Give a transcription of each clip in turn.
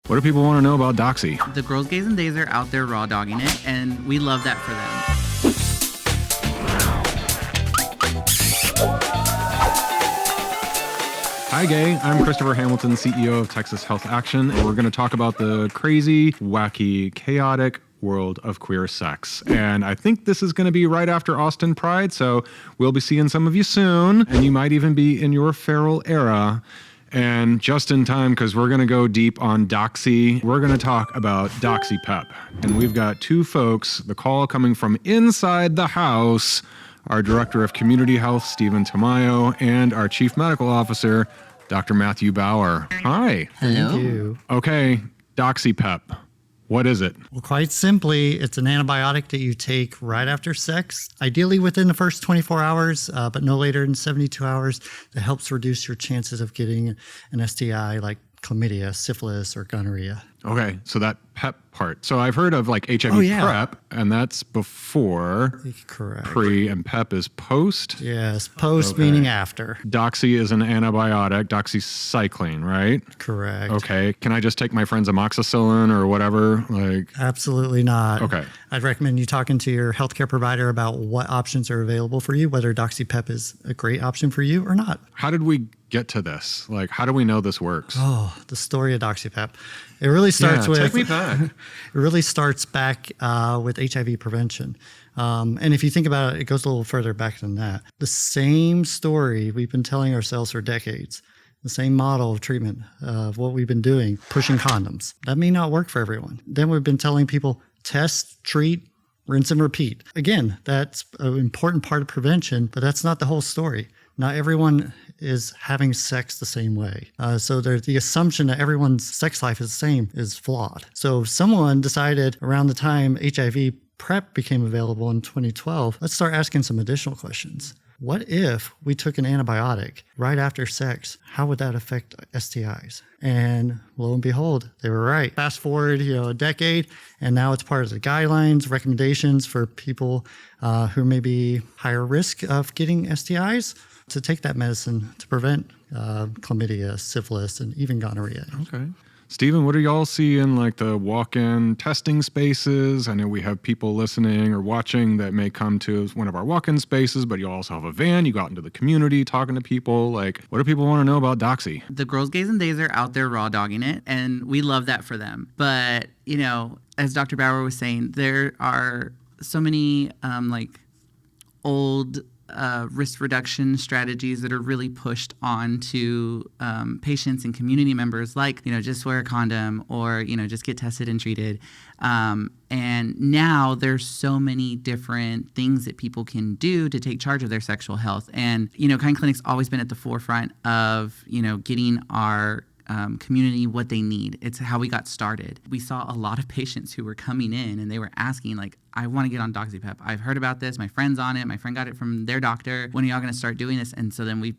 What do people want to know about Doxy? The girls, gays, and days are out there raw dogging it, and we love that for them. Hi, Gay. I'm Christopher Hamilton, CEO of Texas Health Action, and we're going to talk about the crazy, wacky, chaotic world of queer sex. And I think this is going to be right after Austin Pride, so we'll be seeing some of you soon, and you might even be in your feral era. And just in time, because we're going to go deep on Doxy. We're going to talk about DoxyPEP. And we've got two folks, the call coming from inside the house, our Director of Community Health, Stephen Tamayo, and our Chief Medical Officer, Dr. Matthew Bauer. Hi. Hello. Thank you. Okay, DoxyPEP. What is it? Well, quite simply, it's an antibiotic that you take right after sex, ideally within the first 24 hours, but no later than 72 hours. That helps reduce your chances of getting an STI like chlamydia, syphilis, or gonorrhea. Okay, so that PEP part. So I've heard of like HIV PrEP, and that's before. Correct. Pre, and PEP is post. Yes, post meaning after. Doxy is an antibiotic, doxycycline, right? Correct. Okay, can I just take my friend's amoxicillin or whatever? Absolutely not. Okay. I'd recommend you talking to your healthcare provider about what options are available for you, whether DoxyPEP is a great option for you or not. How did we get to this? Like, how do we know this works? Oh, the story of DoxyPEP. It really starts with. Take me back. It really starts back with HIV prevention. And if you think about it, it goes a little further back than that. The same story we've been telling ourselves for decades, the same model of treatment of what we've been doing, pushing condoms. That may not work for everyone. Then we've been telling people, test, treat, rinse and repeat. Again, that's an important part of prevention, but that's not the whole story. Not everyone is having sex the same way. So the assumption that everyone's sex life is the same is flawed. So someone decided around the time HIV PrEP became available in 2012, let's start asking some additional questions. What if we took an antibiotic right after sex? How would that affect STIs? And lo and behold, they were right. Fast forward, a decade, and now it's part of the guidelines, recommendations for people who may be higher risk of getting STIs to take that medicine to prevent chlamydia, syphilis, and even gonorrhea. Okay. Stephen, what do y'all see in like the walk-in testing spaces? I know we have people listening or watching that may come to one of our walk-in spaces, but you also have a van. You go out into the community talking to people. Like, what do people want to know about Doxy? The girls, gays, and days are out there raw dogging it, and we love that for them. But, as Dr. Bauer was saying, there are so many old risk reduction strategies that are really pushed onto patients and community members, like, just wear a condom or, just get tested and treated. And now there's so many different things that people can do to take charge of their sexual health. And, Kind Clinic's always been at the forefront of, getting our community what they need. It's how we got started. We saw a lot of patients who were coming in and they were asking, like, I want to get on DoxyPEP. I've heard about this. My friend's on it. My friend got it from their doctor. When are y'all going to start doing this? And so then we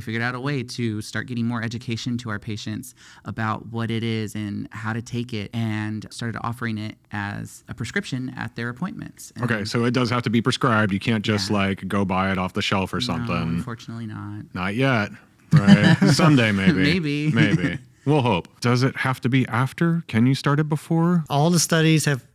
figured out a way to start getting more education to our patients about what it is and how to take it, and started offering it as a prescription at their appointments. And okay, so it does have to be prescribed. You can't just go buy it off the shelf or something. No, unfortunately not. Not yet. Right. Someday, maybe. Maybe. We'll hope. Does it have to be after? Can you start it before? All the studies have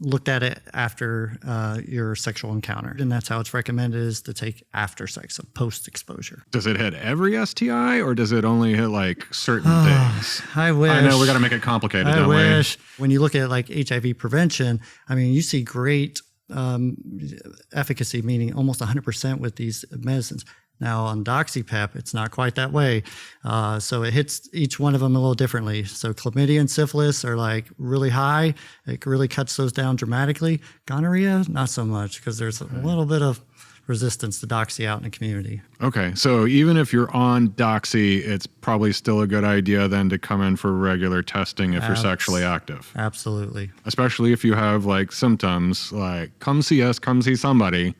looked at it after your sexual encounter, and that's how it's recommended, is to take after sex, so post-exposure. Does it hit every STI, or does it only hit like certain things? I wish. I know we got to make it complicated, don't we? I wish. When you look at like HIV prevention, you see great efficacy, meaning almost 100% with these medicines. Now on DoxyPEP, it's not quite that way. So it hits each one of them a little differently. So chlamydia and syphilis are like really high. It really cuts those down dramatically. Gonorrhea, not so much, because there's a little bit of resistance to Doxy out in the community. Okay, so even if you're on Doxy, it's probably still a good idea then to come in for regular testing if you're sexually active. Absolutely. Especially if you have like symptoms like come see us, come see somebody.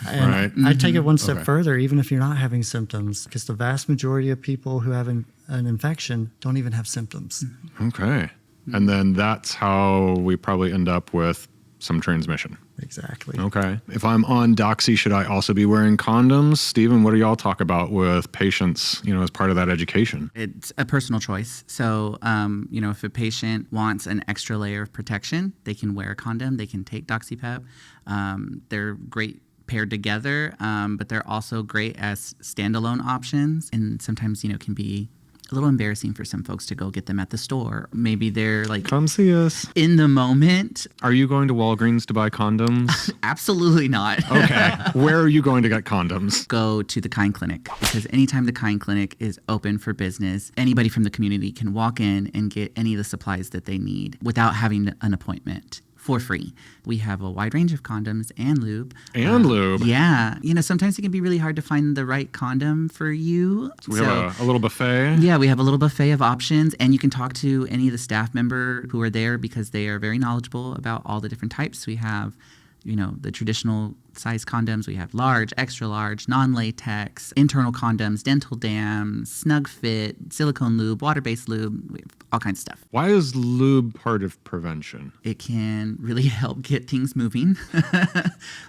And right. I'd take it one step further, even if you're not having symptoms, because the vast majority of people who have an infection don't even have symptoms. Okay. And then that's how we probably end up with some transmission. Exactly. Okay. If I'm on Doxy, should I also be wearing condoms? Stephen, what do y'all talk about with patients, as part of that education? It's a personal choice. So, if a patient wants an extra layer of protection, they can wear a condom. They can take DoxyPEP. They're great paired together, but they're also great as standalone options. And sometimes, can be a little embarrassing for some folks to go get them at the store. Maybe they're like, come see us in the moment. Are you going to Walgreens to buy condoms? Absolutely not. Okay. Where are you going to get condoms? Go to the Kind Clinic, because anytime the Kind Clinic is open for business, anybody from the community can walk in and get any of the supplies that they need without having an appointment. For free. We have a wide range of condoms and lube. Lube? Yeah. Sometimes it can be really hard to find the right condom for you. So we have a little buffet? Yeah, we have a little buffet of options, and you can talk to any of the staff member who are there because they are very knowledgeable about all the different types. We have, the traditional size condoms. We have large, extra large, non-latex, internal condoms, dental dams, snug fit, silicone lube, water-based lube, we have all kinds of stuff. Why is lube part of prevention? It can really help get things moving,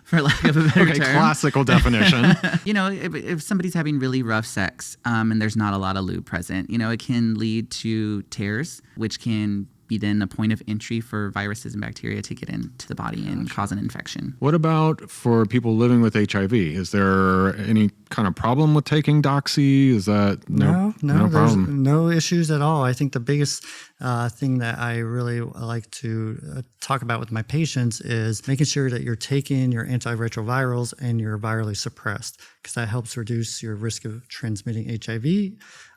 for lack of a better term. Classical definition. If somebody's having really rough sex and there's not a lot of lube present, it can lead to tears, which can be then a point of entry for viruses and bacteria to get into the body and cause an infection. What about for people living with HIV? Is there any kind of problem with taking Doxy? Is that no there's problem? No issues at all. I think the biggest thing that I really like to talk about with my patients is making sure that you're taking your antiretrovirals and you're virally suppressed, because that helps reduce your risk of transmitting HIV.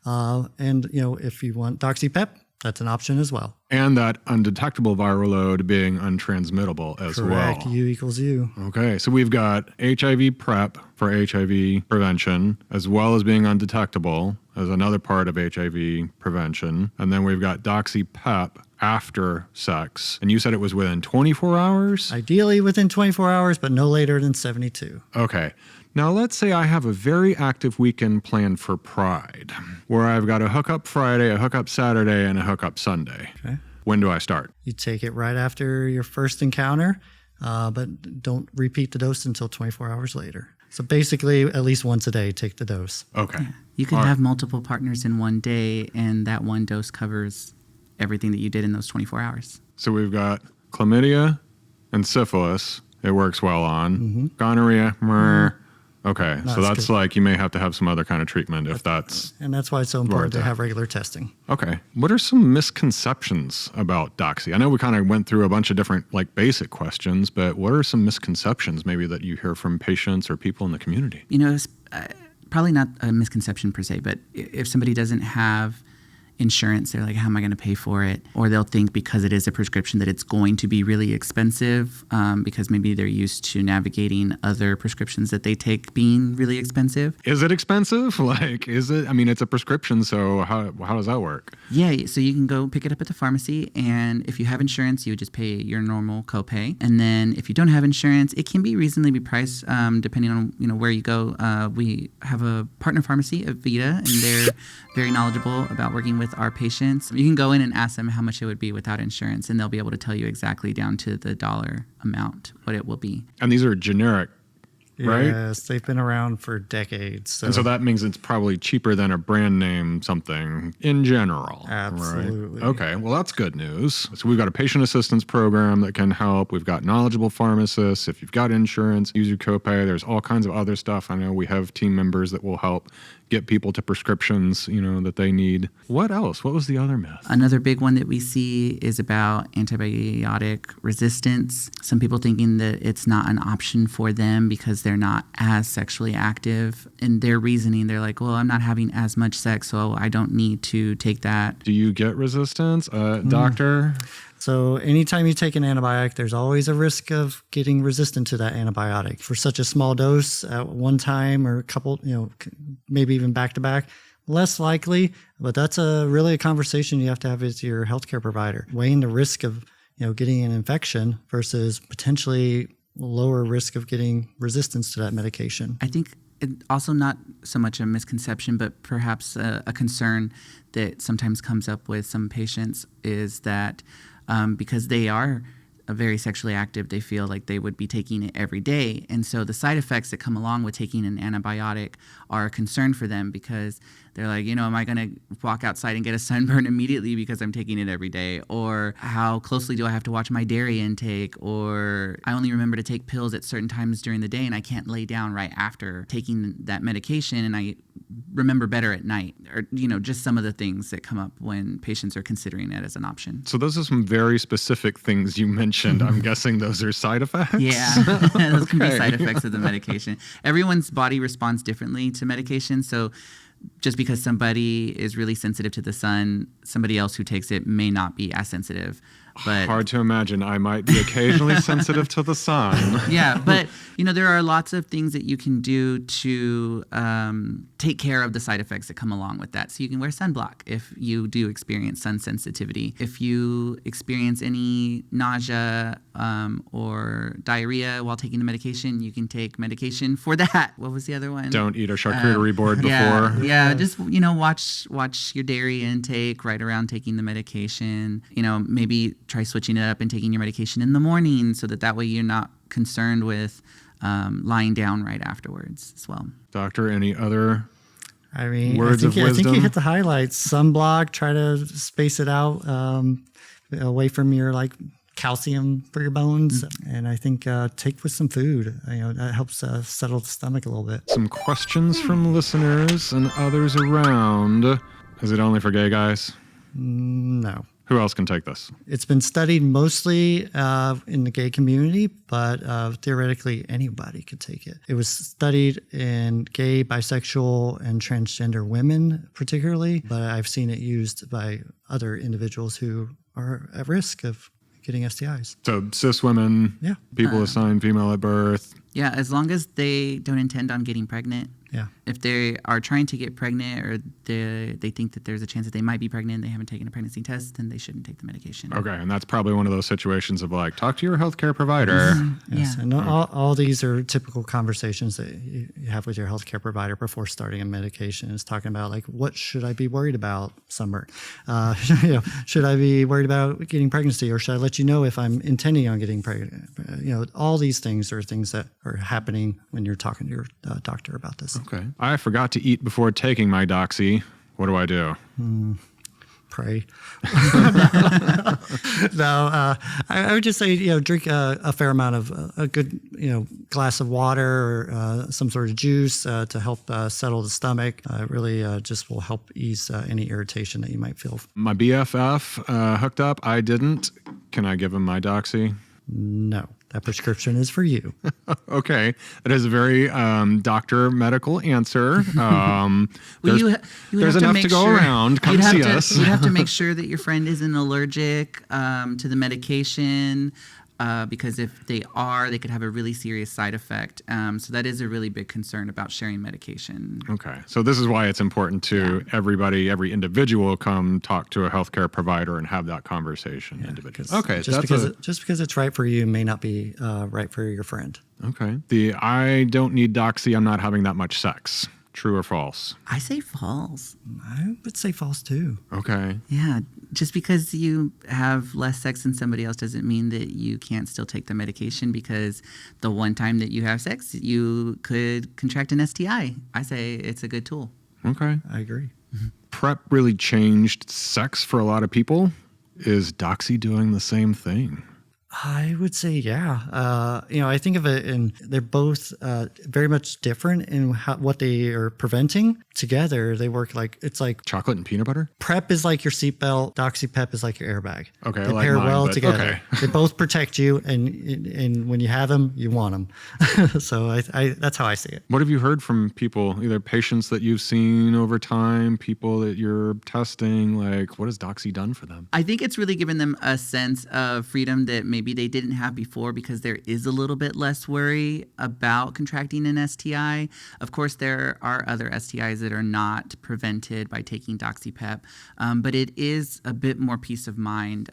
And if you want DoxyPEP, that's an option as well. And that undetectable viral load being untransmittable as Correct. well. U equals U. Okay, so we've got HIV PrEP for HIV prevention, as well as being undetectable as another part of HIV prevention. And then we've got DoxyPEP after sex. And you said it was within 24 hours? Ideally within 24 hours, but no later than 72. Okay. Now, let's say I have a very active weekend planned for Pride, where I've got a hookup Friday, a hookup Saturday, and a hookup Sunday. Okay. When do I start? You take it right after your first encounter, but don't repeat the dose until 24 hours later. So basically, at least once a day, take the dose. Okay. Yeah. You can have multiple partners in one day, and that one dose covers everything that you did in those 24 hours. So we've got chlamydia and syphilis. It works well on. Mm-hmm. Gonorrhea, okay, so that's good. like you may have to have some other kind of treatment if that's... And that's why it's so important to Warranted. have regular testing. Okay. What are some misconceptions about Doxy? I know we kind of went through a bunch of different basic questions, but what are some misconceptions maybe that you hear from patients or people in the community? It's probably not a misconception per se, but if somebody doesn't have insurance, they're like, how am I going to pay for it? Or they'll think because it is a prescription that it's going to be really expensive, because maybe they're used to navigating other prescriptions that they take being really expensive. Is it expensive? Is it? I mean, it's a prescription, so how does that work? Yeah, so you can go pick it up at the pharmacy, and if you have insurance, you would just pay your normal copay. And then if you don't have insurance, it can be reasonably priced, depending on where you go. We have a partner pharmacy, Avita, and they're very knowledgeable about working with our patients. You can go in and ask them how much it would be without insurance, and they'll be able to tell you exactly down to the dollar amount what it will be. And these are generic, right? Yes, they've been around for decades. And so that means it's probably cheaper than a brand name something in general. Absolutely. Right? Okay, well, that's good news. So we've got a patient assistance program that can help. We've got knowledgeable pharmacists. If you've got insurance, use your copay. There's all kinds of other stuff. I know we have team members that will help get people to prescriptions, that they need. What else? What was the other myth? Another big one that we see is about antibiotic resistance. Some people thinking that it's not an option for them because they're not as sexually active. In their reasoning, they're like, well, I'm not having as much sex, so I don't need to take that. Do you get resistance, doctor? So anytime you take an antibiotic, there's always a risk of getting resistant to that antibiotic. For such a small dose at one time or a couple, maybe even back to back, less likely, but that's really a conversation you have to have with your healthcare provider, weighing the risk of, getting an infection versus potentially lower risk of getting resistance to that medication. I think also not so much a misconception, but perhaps a concern that sometimes comes up with some patients is that because they are very sexually active, they feel like they would be taking it every day. And so the side effects that come along with taking an antibiotic are a concern for them, because they're like, am I going to walk outside and get a sunburn immediately because I'm taking it every day? Or how closely do I have to watch my dairy intake? Or I only remember to take pills at certain times during the day and I can't lay down right after taking that medication, and I remember better at night. Or, just some of the things that come up when patients are considering it as an option. So those are some very specific things you mentioned. I'm guessing those are side effects? Yeah, those can be side effects of the medication. Everyone's body responds differently to medication. So just because somebody is really sensitive to the sun, somebody else who takes it may not be as sensitive. But hard to imagine. I might be occasionally sensitive to the sun. Yeah, but there are lots of things that you can do to take care of the side effects that come along with that. So you can wear sunblock if you do experience sun sensitivity. If you experience any nausea or diarrhea while taking the medication, you can take medication for that. What was the other one? Don't eat a charcuterie board before. Yeah, just watch your dairy intake right around taking the medication. Maybe try switching it up and taking your medication in the morning, so that way you're not concerned with lying down right afterwards as well. Doctor, any other I words of wisdom? I think you hit the highlights. Sunblock, try to space it out away from your calcium for your bones. And I think take with some food. That helps settle the stomach a little bit. Some questions from listeners and others around. Is it only for gay guys? No. Who else can take this? It's been studied mostly in the gay community, but theoretically anybody could take it. It was studied in gay, bisexual, and transgender women particularly, but I've seen it used by other individuals who are at risk of getting STIs. So cis women, Yeah. people assigned female at birth. Yeah, as long as they don't intend on getting pregnant. Yeah. If they are trying to get pregnant, or they think that there's a chance that they might be pregnant, they haven't taken a pregnancy test, then they shouldn't take the medication. Okay, and that's probably one of those situations of talk to your healthcare provider. Yes, Yeah. and all these are typical conversations that you have with your healthcare provider before starting a medication. Is talking about what should I be worried about, sunburn? Should I be worried about getting pregnancy, or should I let you know if I'm intending on getting pregnant? All these things are things that are happening when you're talking to your doctor about this. Okay. I forgot to eat before taking my Doxy. What do I do? Pray. No, I would just say, drink a fair amount of a good, glass of water or some sort of juice to help settle the stomach. It really just will help ease any irritation that you might feel. My BFF hooked up. I didn't. Can I give him my Doxy? No, that prescription is for you. Okay. That is a very doctor medical answer. There's enough to go around. Come see us. You'd have to make sure that your friend isn't allergic to the medication, because if they are, they could have a really serious side effect. So that is a really big concern about sharing medication. Okay. So this is why it's important to everybody, every individual, come talk to a healthcare provider and have that conversation individually. Okay. Just because it's right for you may not be right for your friend. Okay. I don't need Doxy. I'm not having that much sex. True or false? I say false. I would say false too. Okay. Yeah. Just because you have less sex than somebody else doesn't mean that you can't still take the medication, because the one time that you have sex, you could contract an STI. I say it's a good tool. Okay. I agree. PrEP really changed sex for a lot of people. Is Doxy doing the same thing? I would say, yeah. I think of it, and they're both very much different in what they are preventing. Together, they work it's like Chocolate and peanut butter? PrEP is like your seatbelt. DoxyPEP is like your airbag. Okay, they I like pair mine, well but together. okay. They both protect you, and when you have them, you want them. So I that's how I see it. What have you heard from people, either patients that you've seen over time, people that you're testing? What has Doxy done for them? I think it's really given them a sense of freedom that maybe they didn't have before, because there is a little bit less worry about contracting an STI. Of course, there are other STIs that are not prevented by taking DoxyPEP, but it is a bit more peace of mind.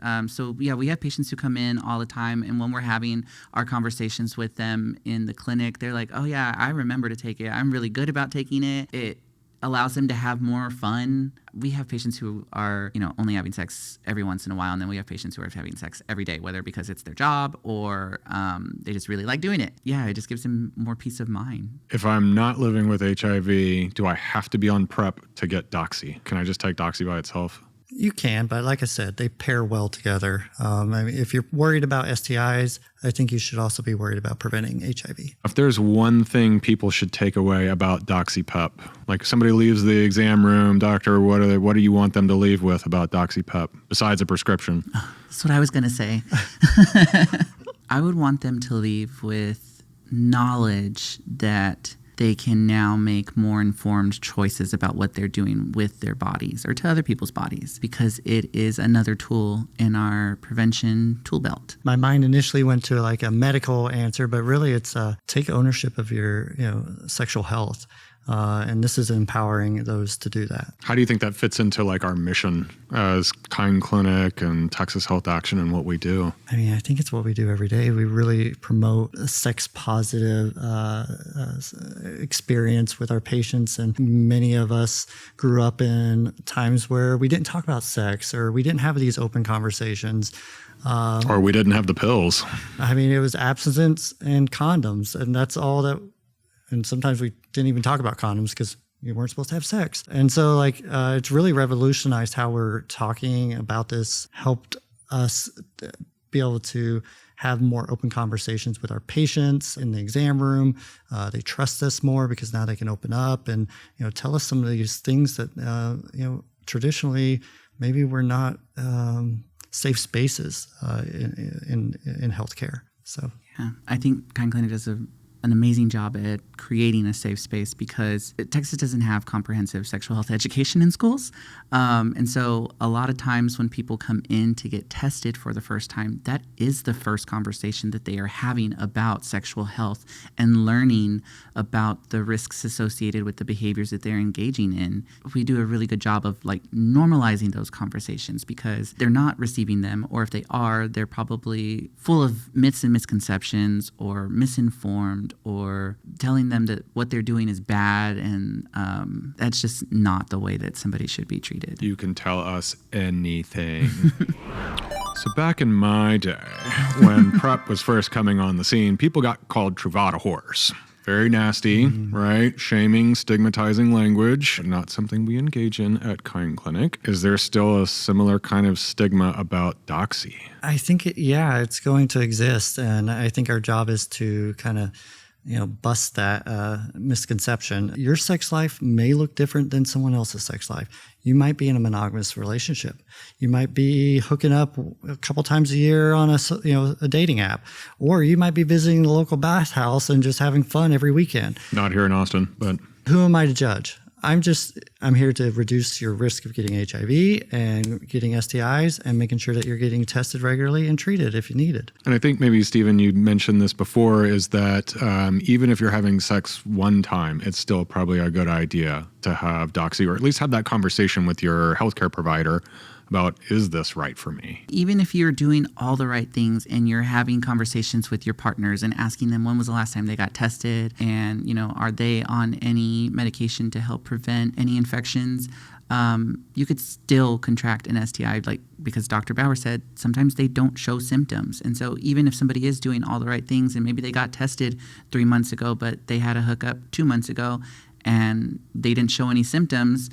We have patients who come in all the time, and when we're having our conversations with them in the clinic, they're like, oh yeah, I remember to take it. I'm really good about taking it. It allows them to have more fun. We have patients who are, only having sex every once in a while, and then we have patients who are having sex every day, whether because it's their job or they just really like doing it. Yeah, it just gives them more peace of mind. If I'm not living with HIV, do I have to be on PrEP to get Doxy? Can I just take Doxy by itself? You can, but like I said, they pair well together. If you're worried about STIs, I think you should also be worried about preventing HIV. If there's one thing people should take away about DoxyPEP, like somebody leaves the exam room, doctor, what do you want them to leave with about DoxyPEP besides a prescription? That's what I was going to say. I would want them to leave with knowledge that they can now make more informed choices about what they're doing with their bodies or to other people's bodies, because it is another tool in our prevention tool belt. My mind initially went to like a medical answer, but really it's take ownership of your sexual health. And this is empowering those to do that. How do you think that fits into like our mission as Kind Clinic and Texas Health Action and what we do? I mean, I think it's what we do every day. We really promote a sex positive experience with our patients. And many of us grew up in times where we didn't talk about sex or we didn't have these open conversations. Or we didn't have the pills. I mean, it was abstinence and condoms, and that's all that. And sometimes we didn't even talk about condoms because you weren't supposed to have sex. And so it's really revolutionized how we're talking about this, helped us be able to have more open conversations with our patients in the exam room. They trust us more because now they can open up and, tell us some of these things that, traditionally maybe we're not safe spaces in healthcare. So, yeah, I think Kind Clinic does an amazing job at creating a safe space because Texas doesn't have comprehensive sexual health education in schools. And so a lot of times when people come in to get tested for the first time, that is the first conversation that they are having about sexual health and learning about the risks associated with the behaviors that they're engaging in. We do a really good job of normalizing those conversations because they're not receiving them, or if they are, they're probably full of myths and misconceptions or misinformed, or telling them that what they're doing is bad, and that's just not the way that somebody should be treated. You can tell us anything. So back in my day, when PrEP was first coming on the scene, people got called Truvada whores. Very nasty, right? Shaming, stigmatizing language, not something we engage in at Kind Clinic. Is there still a similar kind of stigma about Doxy? I think, it's going to exist. And I think our job is to kind of bust that misconception. Your sex life may look different than someone else's sex life. You might be in a monogamous relationship. You might be hooking up a couple times a year on a dating app, or you might be visiting the local bathhouse and just having fun every weekend. Not here in Austin, but who am I to judge? I'm here to reduce your risk of getting HIV and getting STIs and making sure that you're getting tested regularly and treated if you need it. And I think maybe, Stephen, you mentioned this before, is that even if you're having sex one time, it's still probably a good idea to have Doxy, or at least have that conversation with your healthcare provider about, is this right for me? Even if you're doing all the right things and you're having conversations with your partners and asking them when was the last time they got tested, and are they on any medication to help prevent any infections, you could still contract an STI, because Dr. Bauer said sometimes they don't show symptoms. And so even if somebody is doing all the right things and maybe they got tested 3 months ago, but they had a hookup 2 months ago and they didn't show any symptoms,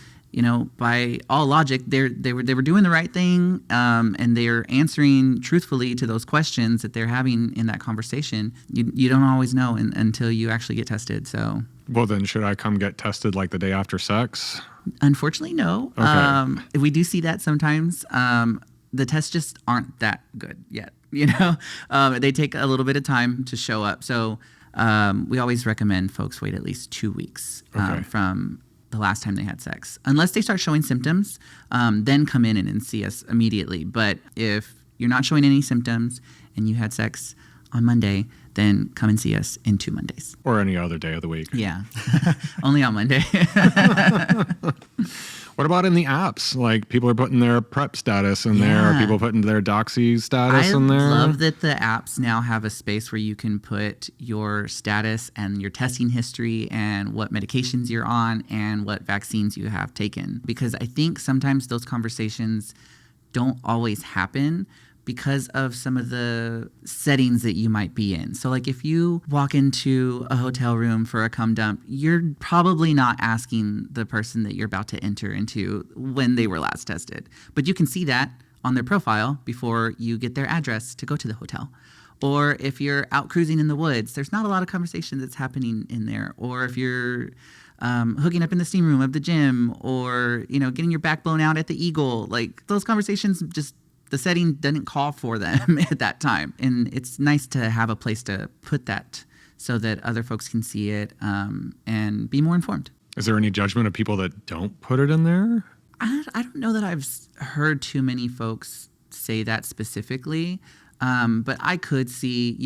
by all logic, they were doing the right thing, and they're answering truthfully to those questions that they're having in that conversation. You don't always know until you actually get tested. So, well, then should I come get tested the day after sex? Unfortunately, no. Okay. We do see that sometimes. The tests just aren't that good yet. They take a little bit of time to show up. So we always recommend folks wait at least 2 weeks from the last time they had sex. Unless they start showing symptoms, then come in and see us immediately. But if you're not showing any symptoms and you had sex on Monday, then come and see us in 2 Mondays. Or any other day of the week. Yeah, only on Monday. What about in the apps? Like people are putting their PrEP status in there. Are people putting their Doxy status in there? I love that the apps now have a space where you can put your status and your testing history and what medications you're on and what vaccines you have taken. Because I think sometimes those conversations don't always happen because of some of the settings that you might be in. So like if you walk into a hotel room for a cum dump, you're probably not asking the person that you're about to enter into when they were last tested. But you can see that on their profile before you get their address to go to the hotel. Or if you're out cruising in the woods, there's not a lot of conversation that's happening in there. Or if you're hooking up in the steam room of the gym, or getting your back blown out at the Eagle, like those conversations, just the setting didn't call for them at that time. And it's nice to have a place to put that so that other folks can see it and be more informed. Is there any judgment of people that don't put it in there? I don't know that I've heard too many folks say that specifically. But I could see,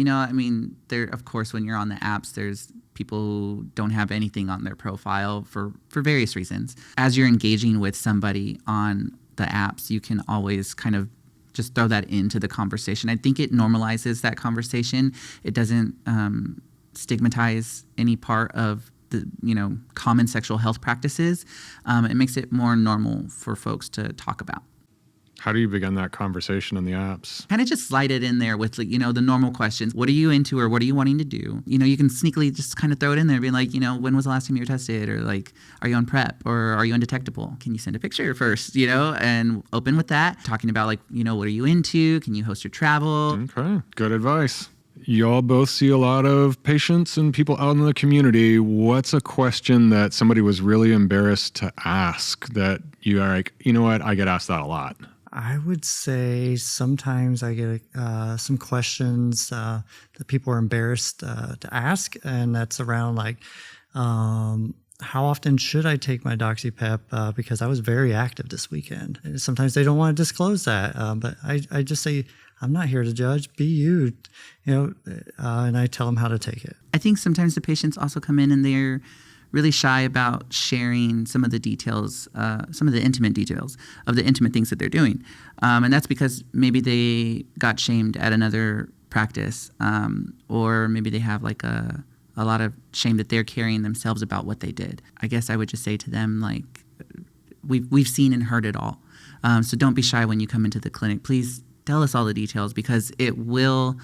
there, of course, when you're on the apps, there's people who don't have anything on their profile for various reasons. As you're engaging with somebody on the apps, you can always kind of just throw that into the conversation. I think it normalizes that conversation. It doesn't stigmatize any part of the, common sexual health practices. It makes it more normal for folks to talk about. How do you begin that conversation in the apps? Kind of just slide it in there with, the normal questions. What are you into, or what are you wanting to do? You can sneakily just kind of throw it in there, being like, when was the last time you were tested? Or like, are you on PrEP? Or are you undetectable? Can you send a picture first, and open with that? Talking about what are you into? Can you host your travel? Okay, good advice. Y'all both see a lot of patients and people out in the community. What's a question that somebody was really embarrassed to ask that you are like, you know what, I get asked that a lot? I would say sometimes I get some questions that people are embarrassed to ask, and that's around like, how often should I take my DoxyPEP? Because I was very active this weekend. And sometimes they don't want to disclose that, but I just say, I'm not here to judge. Be you, and I tell them how to take it. I think sometimes the patients also come in and they're really shy about sharing some of the details, some of the intimate details of the intimate things that they're doing. And that's because maybe they got shamed at another practice, or maybe they have like a lot of shame that they're carrying themselves about what they did. I guess I would just say to them, like, we've seen and heard it all. So don't be shy when you come into the clinic. Please tell us all the details, because it will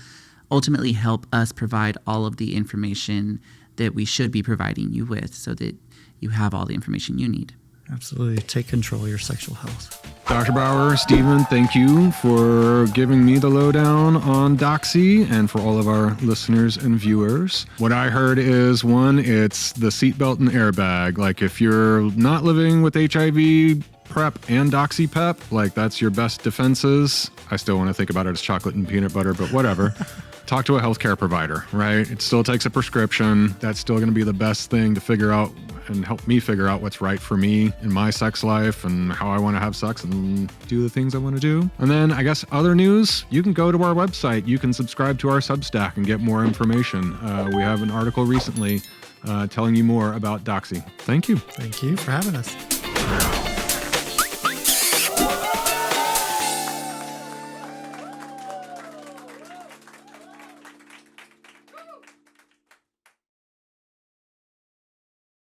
ultimately help us provide all of the information that we should be providing you with, so that you have all the information you need. Absolutely. Take control of your sexual health. Dr. Bauer, Stephen, thank you for giving me the lowdown on Doxy, and for all of our listeners and viewers. What I heard is, one, it's the seatbelt and airbag. Like if you're not living with HIV, PrEP, and DoxyPEP, like that's your best defenses. I still want to think about it as chocolate and peanut butter, but whatever. Talk to a healthcare provider, right? It still takes a prescription. That's still going to be the best thing to figure out and help me figure out what's right for me in my sex life and how I want to have sex and do the things I want to do. And then I guess other news, you can go to our website. You can subscribe to our Substack and get more information. We have an article recently telling you more about Doxy. Thank you. Thank you for having us.